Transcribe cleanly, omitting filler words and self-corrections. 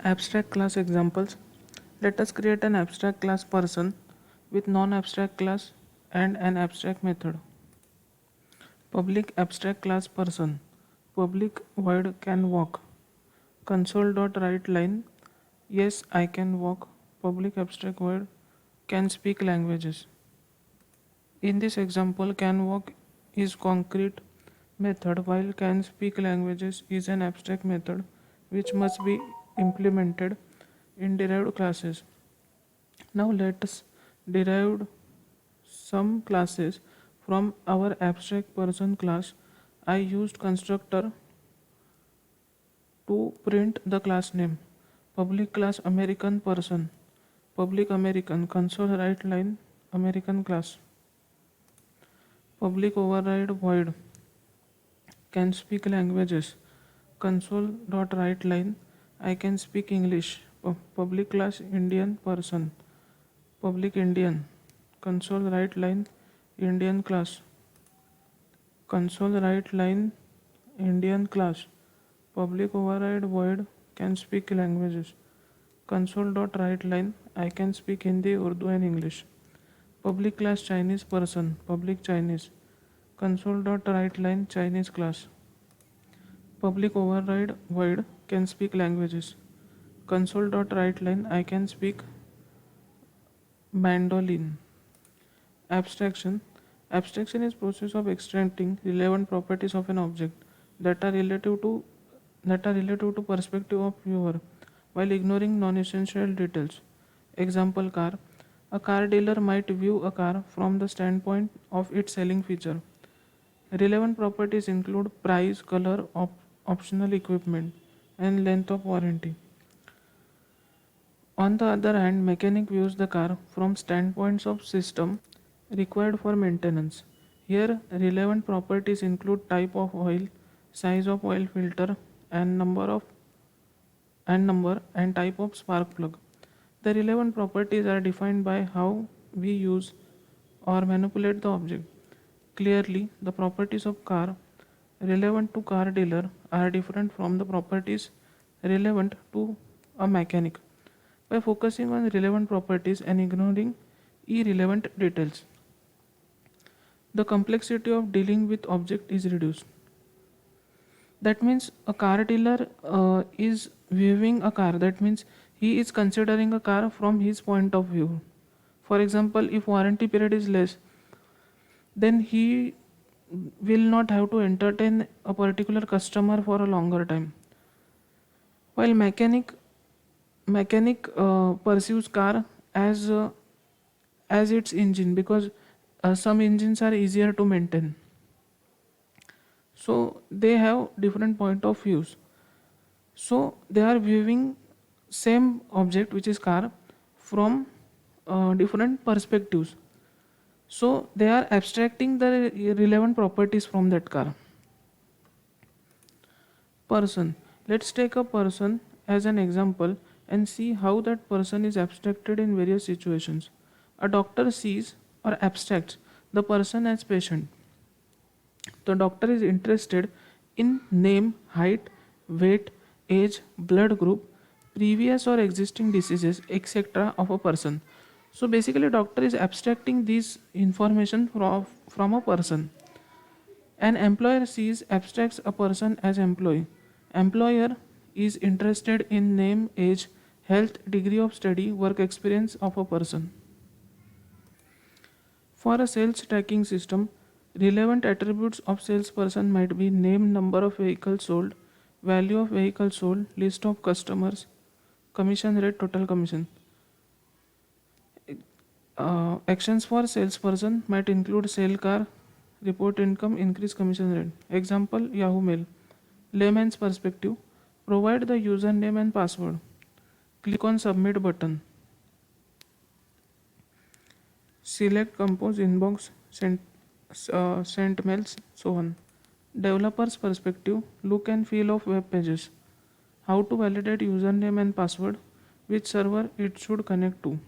Abstract class examples. Let us create an abstract class person with non-abstract class and an abstract method. Public abstract class person. Public void can walk. Console.writeLine. Yes, I can walk. Public abstract void can speak languages. In this example, can walk is concrete method while can speak languages is an abstract method which must be implemented in derived classes. Now let us derive some classes from our abstract person class. I used constructor to print the class name. Public class American person. Public American console write line American class. Public override void can speak languages. Console.write line I can speak English. Public class Indian person. Public Indian console write line Indian class. Console write line Indian class. Public override void can speak languages. Console.write line I can speak Hindi, Urdu and English. Public class Chinese person. Public Chinese. Console.write line Chinese class. Public override void can speak languages. Console.write line I can speak Mandolin. Abstraction. Abstraction is process of extracting relevant properties of an object that are relative to perspective of viewer while ignoring non-essential details. Example car. A car dealer might view a car from the standpoint of its selling feature. Relevant properties include price, color, optional equipment, and length of warranty. On the other hand, mechanic views the car from standpoints of system required for maintenance. Here, relevant properties include type of oil, size of oil filter, and number and type of spark plug. The relevant properties are defined by how we use or manipulate the object. Clearly, the properties of car relevant to car dealer are different from the properties relevant to a mechanic. By focusing on relevant properties and ignoring irrelevant details, the complexity of dealing with object is reduced. That means a car dealer is viewing a car. That means he is considering a car from his point of view. For example, if warranty period is less, then he will not have to entertain a particular customer for a longer time. While mechanic perceives car as its engine because some engines are easier to maintain. So they have different point of views. So they are viewing same object which is car from different perspectives. So they are abstracting the relevant properties from that car. Person. Let's take a person as an example and see how that person is abstracted in various situations. A doctor sees or abstracts the person as patient. The doctor is interested in name, height, weight, age, blood group, previous or existing diseases, etc. of a person. So basically, doctor is abstracting these information from a person. An employer sees abstracts a person as employee. Employer is interested in name, age, health, degree of study, work experience of a person. For a sales tracking system, relevant attributes of salesperson might be name, number of vehicles sold, value of vehicles sold, list of customers, commission rate, total commission. Actions for salesperson might include sell car, report income, increase commission rate. Example Yahoo Mail. Layman's perspective. Provide the username and password. Click on submit button. Select compose inbox, sent mails, so on. Developer's perspective. Look and feel of web pages. How to validate username and password, which server it should connect to.